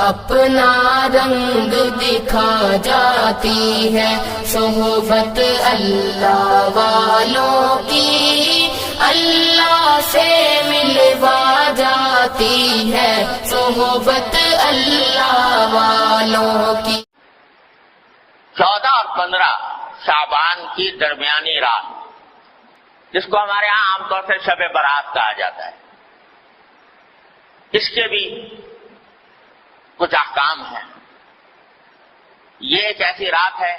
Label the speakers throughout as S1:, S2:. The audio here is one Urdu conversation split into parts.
S1: اپنا رنگ دکھا جاتی ہے صحبت اللہ والوں کی، اللہ سے ملوا جاتی ہے صحبت اللہ والوں کی۔
S2: 14 اور 15 شعبان کی درمیانی رات، جس کو ہمارے ہاں عام طور سے شب برات کہا جاتا ہے، اس کے بھی کچھ احکام ہیں۔ یہ ایک ایسی رات ہے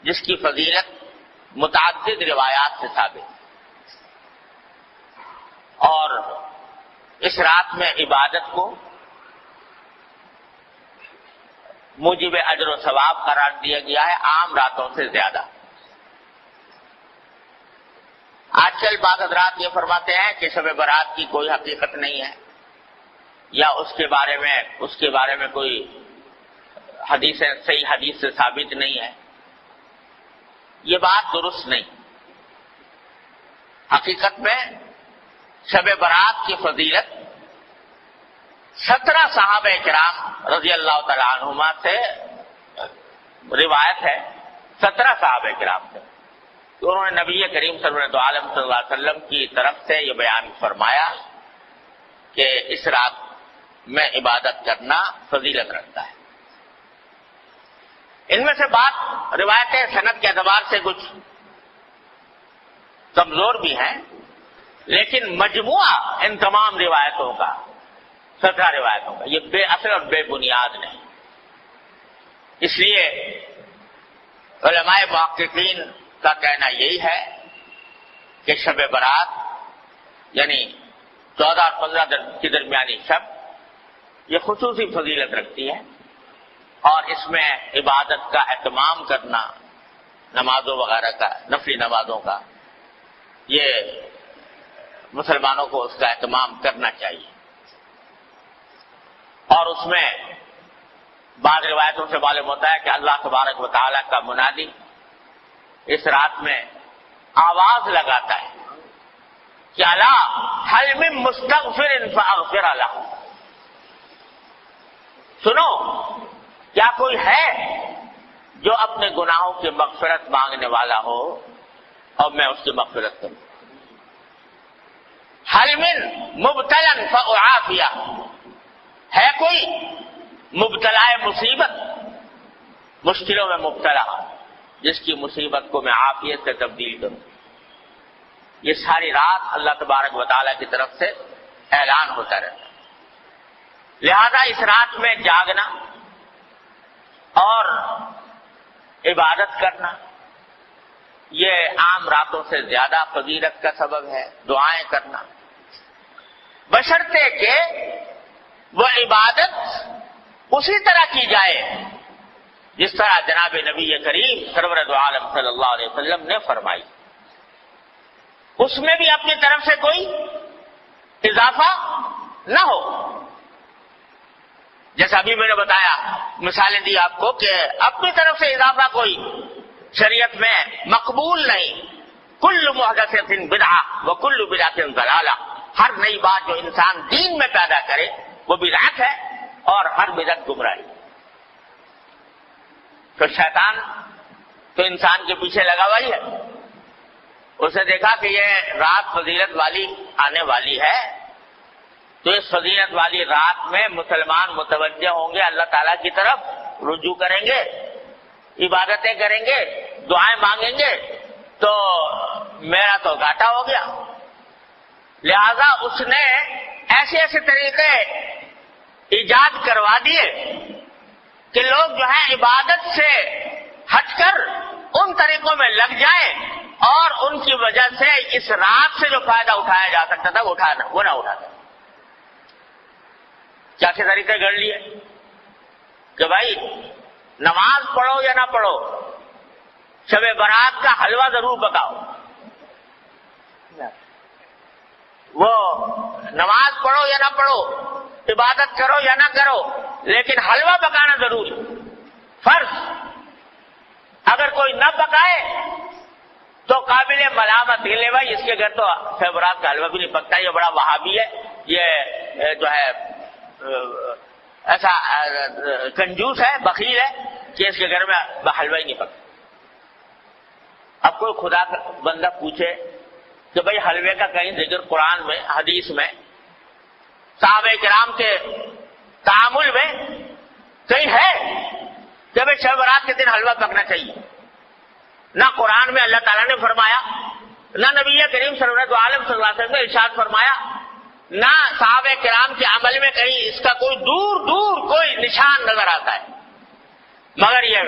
S2: جس کی فضیلت متعدد روایات سے ثابت ہے، اور اس رات میں عبادت کو موجب اجر و ثواب قرار دیا گیا ہے عام راتوں سے زیادہ۔ آج کل بعض حضرات یہ فرماتے ہیں کہ شب برات کی کوئی حقیقت نہیں ہے، یا اس کے بارے میں کوئی صحیح حدیث سے ثابت نہیں ہے۔ یہ بات درست نہیں۔ حقیقت میں شب برات کی فضیلت 17 صحابہ کرام رضی اللہ تعالی عنہما سے روایت ہے، 17 صحابہ کرام سے، تو انہوں نے نبی کریم صلی اللہ علیہ وسلم کی طرف سے یہ بیان فرمایا کہ اس رات میں عبادت کرنا فضیلت رکھتا ہے۔ ان میں سے بات روایتیں سند کے اعتبار سے کچھ کمزور بھی ہیں، لیکن مجموعہ ان تمام روایتوں کا، 17 روایتوں کا، یہ بے اصل اور بے بنیاد نہیں۔ اس لیے علماء محققین کا کہنا یہی ہے کہ شب برات یعنی 14 اور 15 کی درمیانی شب یہ خصوصی فضیلت رکھتی ہے، اور اس میں عبادت کا اہتمام کرنا، نمازوں وغیرہ کا، نفلی نمازوں کا، یہ مسلمانوں کو اس کا اہتمام کرنا چاہیے۔ اور اس میں بعض روایتوں سے معلوم ہوتا ہے کہ اللہ تبارک و تعالیٰ کا منادی اس رات میں آواز لگاتا ہے کہ الا هل من مستغفر فاغفر له، سنو کیا کوئی ہے جو اپنے گناہوں کی مغفرت مانگنے والا ہو اور میں اس کی مغفرت کروں۔ هل من مبتلا فاعافیہ، ہے کوئی مبتلا مصیبت، مشکلوں میں مبتلا، جس کی مصیبت کو میں عافیت سے تبدیل کروں۔ یہ ساری رات اللہ تبارک و تعالیٰ کی طرف سے اعلان ہوتا رہتا ہے۔ لہذا اس رات میں جاگنا اور عبادت کرنا یہ عام راتوں سے زیادہ فضیلت کا سبب ہے۔ دعائیں کرنا، بشرطے کہ وہ عبادت اسی طرح کی جائے جس طرح جناب نبی کریم سرور دو عالم صلی اللہ علیہ وسلم نے فرمائی، اس میں بھی اپنی طرف سے کوئی اضافہ نہ ہو۔ جیسا ابھی میں نے بتایا، مثالیں دی آپ کو کہ اپنی طرف سے اضافہ کوئی شریعت میں مقبول نہیں۔ کل محدثۃ بدعہ وکل بدعۃ ضلالہ، ہر نئی بات جو انسان دین میں پیدا کرے وہ بدعت ہے، اور ہر بدعت گمراہی۔ تو شیطان تو انسان کے پیچھے لگا ہوا ہی ہے، اس نے دیکھا کہ یہ رات فضیلت والی آنے والی ہے، تو اس فضیلت والی رات میں مسلمان متوجہ ہوں گے، اللہ تعالیٰ کی طرف رجوع کریں گے، عبادتیں کریں گے، دعائیں مانگیں گے، تو میرا تو گھاٹا ہو گیا۔ لہذا اس نے ایسے ایسے طریقے ایجاد کروا دیے کہ لوگ جو ہے عبادت سے ہٹ کر ان طریقوں میں لگ جائیں، اور ان کی وجہ سے اس رات سے جو فائدہ اٹھایا جا سکتا تھا وہ نہ اٹھا سکتا۔ کیا کے طریقے گڑھ لیے کہ بھائی نماز پڑھو یا نہ پڑھو، شب برات کا حلوہ ضرور پکاؤ۔ وہ نماز پڑھو یا نہ پڑھو، عبادت کرو یا نہ کرو، لیکن حلوہ پکانا ضروری فرض۔ اگر کوئی نہ پکائے تو قابل ملامت ہے، لے بھائی اس کے گھر تو شب برات کا حلوہ بھی نہیں پکتا، یہ بڑا وہابی ہے، یہ جو ہے ایسا کنجوس ہے، بخیل ہے کہ اس کے گھر میں حلوہ ہی نہیں پکتا۔ اب کوئی خدا کا بندہ پوچھے کہ بھئی حلوے کا کہیں ذکر قرآن میں، حدیث میں، صحابہ کرام کے تعامل میں کہیں ہے کہ بھئی شب برات کے دن حلوہ پکنا چاہیے؟ نہ قرآن میں اللہ تعالیٰ نے فرمایا، نہ نبی کریم صلی اللہ علیہ وسلم نے ارشاد فرمایا، نہ صحابہ کرام کے عمل میں کہیں اس کا کوئی دور دور کوئی نشان نظر آتا ہے، مگر یہ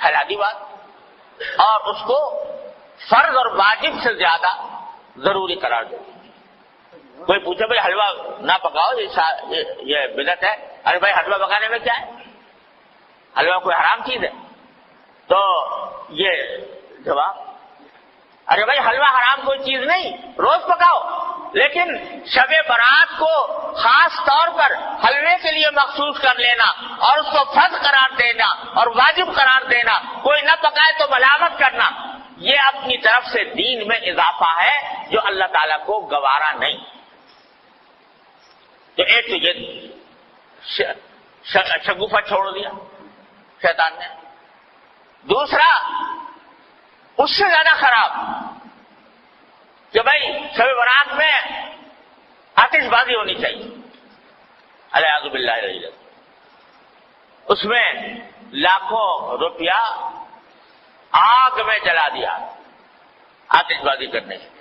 S2: حلادی بات اور اس کو فرض اور واجب سے زیادہ ضروری قرار دے۔ کوئی پوچھے بھائی حلوہ نہ پکاؤ، یہ بدعت ہے، ارے بھائی حلوہ پکانے میں کیا ہے؟ حلوہ کوئی حرام چیز ہے؟ تو یہ جواب، ارے بھائی حلوہ حرام کوئی چیز نہیں، روز پکاؤ، لیکن شب برات کو خاص طور پر حلوے کے لیے مخصوص کر لینا اور اس کو فرض قرار دینا اور واجب قرار دینا، کوئی نہ پکائے تو ملامت کرنا، یہ اپنی طرف سے دین میں اضافہ ہے جو اللہ تعالیٰ کو گوارا نہیں۔ تو ایک تو یہ شگوفہ چھوڑ دیا شیطان نے، دوسرا اس سے زیادہ خراب کہ بھائی شب برات میں آتش بازی ہونی چاہیے، الیاذ باللہ العظیم، اس میں لاکھوں روپیہ آگ میں جلا دیا آتش بازی کرنے سے۔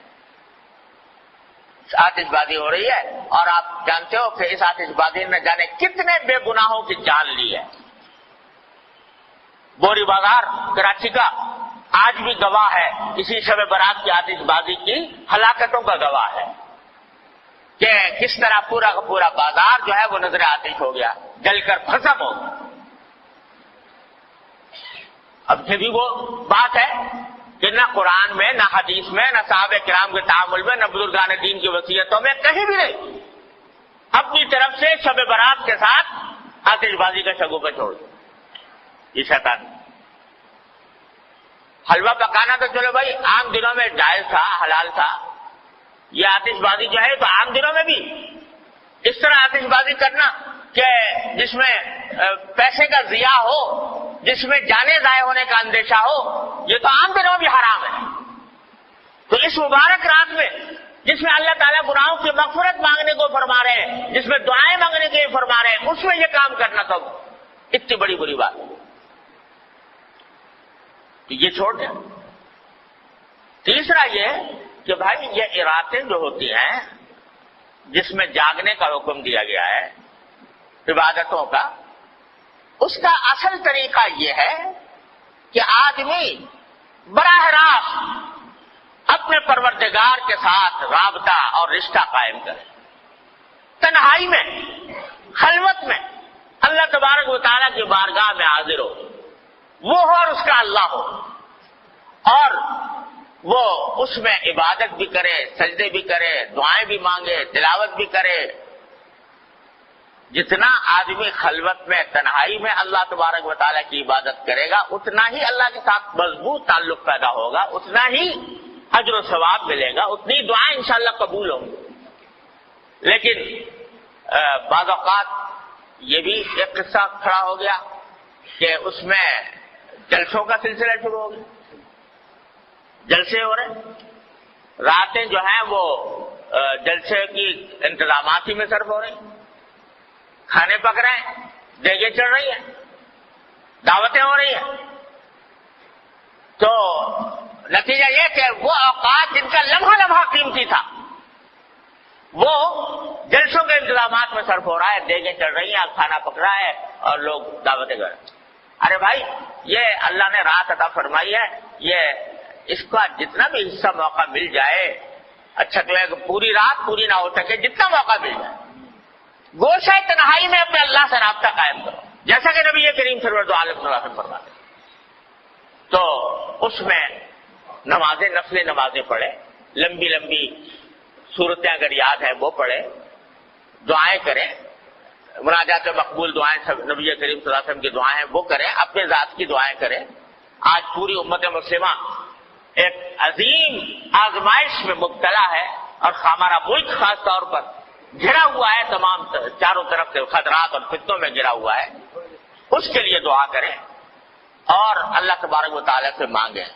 S2: آتش بازی ہو رہی ہے اور آپ جانتے ہو کہ اس آتش بازی نے جانے کتنے بے گناہوں کی جان لی ہے۔ بوری بازار کراچی کا آج بھی گواہ ہے، اسی شب برات کی آتش بازی کی ہلاکتوں کا گواہ ہے کہ کس طرح پورا کا پورا بازار جو ہے وہ نظر آتش ہو گیا، جل کر بھسم ہو گیا۔ اب یہ بھی وہ بات ہے کہ نہ قرآن میں، نہ حدیث میں، نہ صحابہ کرام کے تعامل میں، نہ بزرگان دین کی وصیتوں میں کہیں بھی نہیں اپنی طرف سے شب برات کے ساتھ آتش بازی کا شگوفہ چھوڑ دیا یہ شیطان۔ حلوہ پکانا تو چلو بھائی عام دنوں میں جائز تھا، حلال تھا، یہ آتش بازی جو ہے تو عام دنوں میں بھی اس طرح آتش بازی کرنا کہ جس میں پیسے کا ضیاع ہو، جس میں جانیں ضائع ہونے کا اندیشہ ہو، یہ تو عام دنوں بھی حرام ہے۔ تو اس مبارک رات میں جس میں اللہ تعالیٰ گناہوں کی مغفرت مانگنے کو فرما رہے ہیں، جس میں دعائیں مانگنے کے فرما رہے ہیں، اس میں یہ کام کرنا تو اتنی بڑی بری بات ہے، تو یہ چھوڑ دیں۔ تیسرا یہ کہ بھائی یہ راتیں جو ہوتی ہیں جس میں جاگنے کا حکم دیا گیا ہے عبادتوں کا، اس کا اصل طریقہ یہ ہے کہ آدمی براہ راست اپنے پروردگار کے ساتھ رابطہ اور رشتہ قائم کرے، تنہائی میں، خلوت میں اللہ تبارک و تعالیٰ کی بارگاہ میں حاضر ہو، وہ ہو اور اس کا اللہ ہو، اور وہ اس میں عبادت بھی کرے، سجدے بھی کرے، دعائیں بھی مانگے، تلاوت بھی کرے۔ جتنا آدمی خلوت میں، تنہائی میں اللہ تبارک و تعالیٰ کی عبادت کرے گا، اتنا ہی اللہ کے ساتھ مضبوط تعلق پیدا ہوگا، اتنا ہی اجر و ثواب ملے گا، اتنی دعائیں انشاءاللہ قبول ہوں گی۔ لیکن بعض اوقات یہ بھی ایک قصہ کھڑا ہو گیا کہ اس میں جلسوں کا سلسلہ شروع ہو گیا، جلسے ہو رہے، راتیں جو ہیں وہ جلسے کی انتظامات ہی میں صرف ہو رہی، کھانے پک رہے ہیں، دیگیں چڑھ رہی ہیں، دعوتیں ہو رہی ہیں۔ تو نتیجہ یہ کہ وہ اوقات جن کا لمحہ لمحہ قیمتی تھا وہ جلسوں کے انتظامات میں صرف ہو رہا ہے، دیگیں چڑھ رہی ہیں، کھانا پک رہا ہے اور لوگ دعوتیں کر رہے ہیں۔ ارے بھائی یہ اللہ نے رات عطا فرمائی ہے، یہ اس کا جتنا بھی حصہ موقع مل جائے، اچھا تو ہے کہ پوری رات پوری نہ ہو سکے، جتنا موقع مل جائے گوشہ تنہائی میں اپنے اللہ سے رابطہ قائم کرو، جیسا کہ نبی کریم صلی اللہ علیہ وسلم فرماتے۔ تو اس میں نمازیں، نفل نمازیں پڑھے، لمبی لمبی صورتیں اگر یاد ہے وہ پڑھے، دعائیں کریں، مناجات مقبول دعائیں، نبی کریم صلی اللہ علیہ وسلم کی دعائیں وہ کریں، اپنے ذات کی دعائیں کریں۔ آج پوری امت مسلمہ ایک عظیم آزمائش میں مبتلا ہے، اور ہمارا ملک خاص طور پر گھرا ہوا ہے، تمام چاروں طرف سے خطرات اور فتنوں میں گھرا ہوا ہے، اس کے لیے دعا کریں اور اللہ تبارک و تعالیٰ سے مانگیں.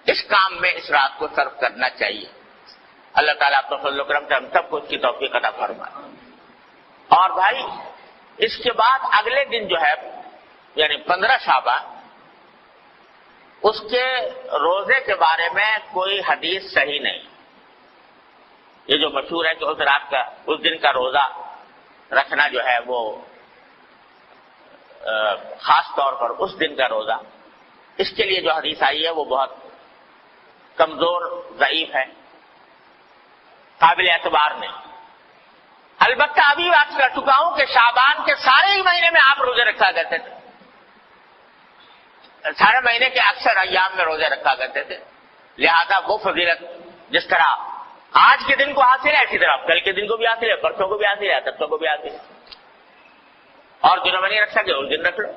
S2: اس کام میں اس رات کو صرف کرنا چاہیے. اللہ تعالیٰ اپنے فضل و کرم سے ہم سب کو اس کی توفیق عطا فرمائے. اور بھائی اس کے بعد اگلے دن جو ہے یعنی 15 شعبان، اس کے روزے کے بارے میں کوئی حدیث صحیح نہیں. یہ جو مشہور ہے کہ اس رات کا اس دن کا روزہ رکھنا جو ہے وہ خاص طور پر اس دن کا روزہ، اس کے لیے جو حدیث آئی ہے وہ بہت کمزور ضعیف ہے، قابل اعتبار نہیں. البتہ ابھی بات کر چکا ہوں کہ شعبان کے سارے ہی مہینے میں آپ روزے رکھا کرتے تھے، سارے مہینے کے اکثر ایام میں روزے رکھا کرتے تھے. لہذا وہ فضیلت جس طرح آج کے دن کو حاصل ہے اسی طرح کل کے دن کو بھی حاصل ہے، پرسوں کو بھی حاصل ہے، ترسوں کو بھی حاصل ہے. اور دنوں میں نہیں رکھ سکے اس دن رکھ لو.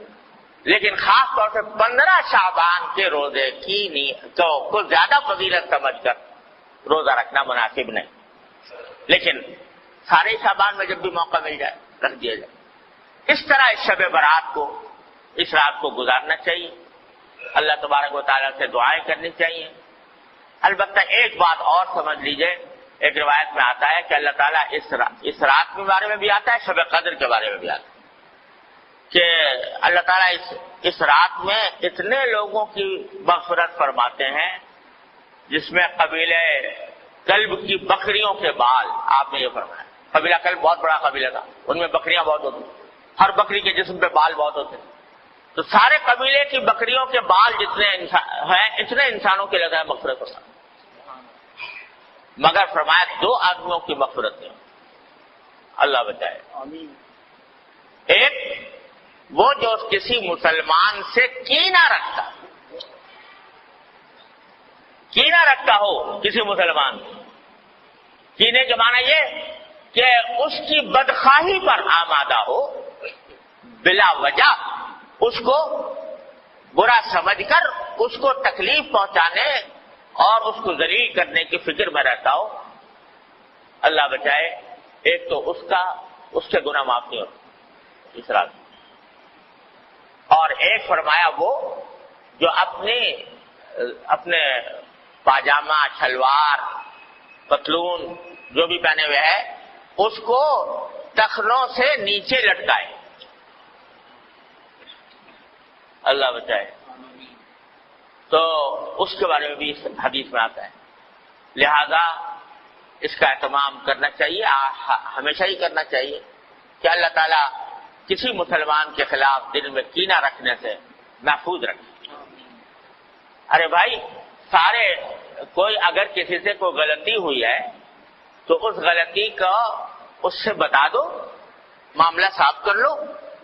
S2: لیکن خاص طور سے 15 شعبان کے روزے کی کو زیادہ فضیلت سمجھ کر روزہ رکھنا مناسب نہیں. لیکن سارے شعبان میں جب بھی موقع مل جائے رکھ دیا جائے. اس طرح اس شب برات کو، اس رات کو گزارنا چاہیے. اللہ تبارک و تعالیٰ سے دعائیں کرنی چاہیے. البتہ ایک بات اور سمجھ لیجئے، ایک روایت میں آتا ہے کہ اللہ تعالیٰ اس رات کے بارے میں بھی آتا ہے، شب قدر کے بارے میں بھی آتا ہے کہ اللہ تعالیٰ اس رات میں اتنے لوگوں کی مغفرت فرماتے ہیں جس میں قبیلہ کلب کی بکریوں کے بال. آپ نے یہ فرمایا، قبیلہ کلب بہت بڑا قبیلہ تھا، ان میں بکریاں بہت ہوتی، ہر بکری کے جسم پہ بال بہت ہوتے. تو سارے قبیلے کی بکریوں کے بال جتنے ہیں اتنے انسانوں کے لگا مغفرت ہوتا، مگر فرمایا 2 آدمیوں کی مغفرت نہیں. اللہ بچائے. ایک وہ جو کسی مسلمان سے کینہ رکھتا ہو کسی مسلمان سے. کینے کے معنی یہ کہ اس کی بدخواہی پر آمادہ ہو، بلا وجہ اس کو برا سمجھ کر اس کو تکلیف پہنچانے اور اس کو ذلیل کرنے کی فکر میں رہتا ہو. اللہ بچائے. ایک تو اس کے گناہ معاف نہیں ہوتے اس رات. اور ایک فرمایا وہ جو اپنے پاجامہ، شلوار، پتلون جو بھی پہنے ہوئے ہے اس کو ٹخنوں سے نیچے لٹکائے. اللہ بچائے. تو اس کے بارے میں بھی اس حدیث میں آتا ہے. لہذا اس کا اہتمام کرنا چاہیے، ہمیشہ ہی کرنا چاہیے کہ اللہ تعالیٰ کسی مسلمان کے خلاف دل میں کینہ رکھنے سے محفوظ رکھے. ارے بھائی کوئی اگر کسی سے کوئی غلطی ہوئی ہے تو اس غلطی کا اس سے بتا دو، معاملہ صاف کر لو.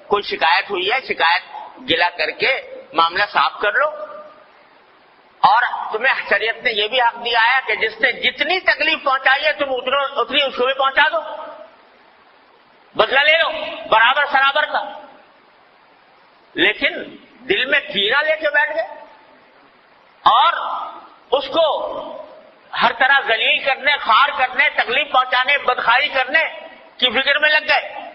S2: کوئی شکایت ہوئی ہے، شکایت گلا کر کے معاملہ صاف کر لو. اور تمہیں شریعت نے یہ بھی حق دیا ہے کہ جس نے جتنی تکلیف پہنچائی ہے تم اتنی اس کو بھی پہنچا دو، بدلہ لے لو برابر سرابر کا. لیکن دل میں کینہ لے کے بیٹھ گئے اور اس کو ہر طرح ذلیل کرنے، خار کرنے، تکلیف پہنچانے، بدخواہی کرنے کی فکر میں لگ گئے.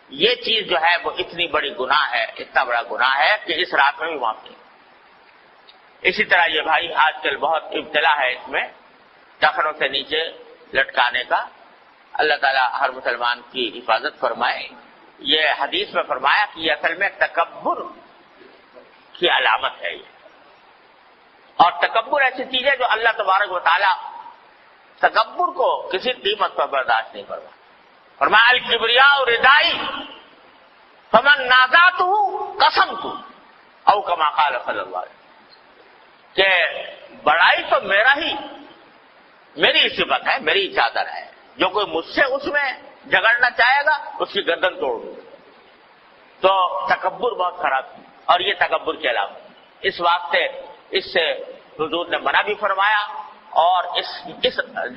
S2: یہ چیز جو ہے وہ اتنی بڑی گناہ ہے، اتنا بڑا گناہ ہے کہ اس رات میں بھی معاف نہیں. اسی طرح یہ بھائی آج کل بہت ابتلا ہے اس میں ٹخنوں سے نیچے لٹکانے کا. اللہ تعالیٰ ہر مسلمان کی حفاظت فرمائے. یہ حدیث میں فرمایا کہ یہ اصل میں تکبر کی علامت ہے. یہ اور تکبر ایسی چیز ہے جو اللہ تبارک و تعالیٰ تکبر کو کسی قیمت پر برداشت نہیں فرماتا. فرمایا الکبریاء ردائی فمن نازعتہ قسمتہ او کما قال صلی اللہ علیہ وسلم کہ بڑائی تو میری صفت ہے، میری چادر ہے. جو کوئی مجھ سے اس میں جھگڑنا چاہے گا اس کی گردن توڑ دوں. تو تکبر بہت خراب ہے اور یہ تکبر کے علاوہ اس واسطے اس سے حضور نے منع بھی فرمایا اور اس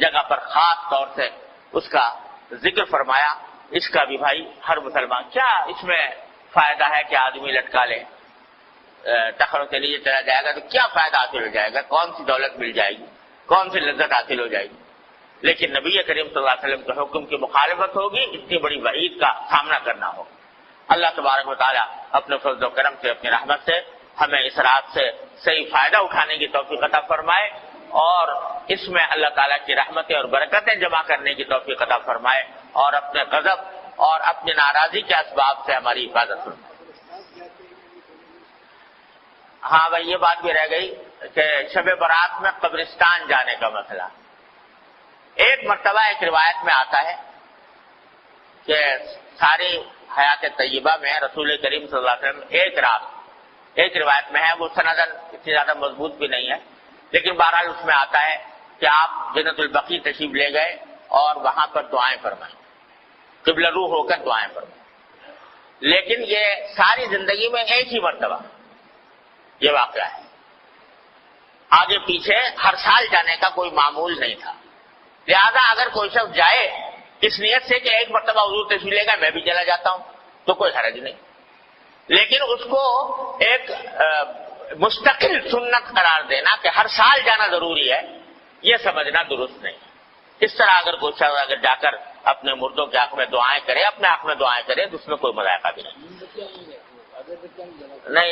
S2: جگہ پر خاص طور سے اس کا ذکر فرمایا. اس کا بھی بھائی ہر مسلمان، کیا اس میں فائدہ ہے کہ آدمی لٹکا لے، ٹخنوں کے لیے چلا جائے گا تو کیا فائدہ حاصل ہو جائے گا؟ کون سی دولت مل جائے گی؟ کون سی لذت حاصل ہو جائے گی؟ لیکن نبی کریم صلی اللہ علیہ وسلم کے حکم کی مخالفت ہوگی، اتنی بڑی وعید کا سامنا کرنا ہوگا۔ اللہ تبارک و تعالیٰ اپنے فضل و کرم سے، اپنی رحمت سے ہمیں اس رات سے صحیح فائدہ اٹھانے کی توفیق عطا فرمائے، اور اس میں اللہ تعالیٰ کی رحمتیں اور برکتیں جمع کرنے کی توفیق عطا فرمائے، اور اپنے غضب اور اپنی ناراضی کے اسباب سے ہماری حفاظت فرمائے۔ ہاں بھائی، یہ بات بھی رہ گئی کہ شب برات میں قبرستان جانے کا مسئلہ۔ ایک مرتبہ ایک روایت میں آتا ہے کہ ساری حیات طیبہ میں رسول کریم صلی اللہ علیہ وسلم ایک رات، ایک روایت میں ہے، وہ سندن اتنی زیادہ مضبوط بھی نہیں ہے، لیکن بہرحال اس میں آتا ہے کہ آپ جنت البقیع تشریف لے گئے اور وہاں پر دعائیں فرمائیں، قبلہ رو ہو کر دعائیں فرمائیں۔ لیکن یہ ساری زندگی میں ایک ہی مرتبہ یہ واقعہ ہے، آگے پیچھے ہر سال جانے کا کوئی معمول نہیں تھا۔ لہذا اگر کوئی شخص جائے اس نیت سے کہ ایک مرتبہ حضور تشریف لے گا، میں بھی چلا جاتا ہوں، تو کوئی حرج نہیں، لیکن اس کو ایک مستقل سنت قرار دینا کہ ہر سال جانا ضروری ہے، یہ سمجھنا درست نہیں۔ اس طرح اگر کوئی شخص اگر جا کر اپنے مردوں کے حق میں دعائیں کرے، اپنے حق میں دعائیں کرے، تو اس میں کوئی مذائقہ بھی نہیں،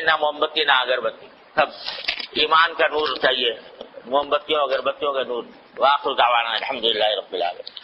S2: نہ موم بتی نہ اگربتی، سب ایمان کا نور چاہیے، موم بتیوں اگربتیوں کا نور۔ وآخر دعوانا الحمدللہ رب العالمین۔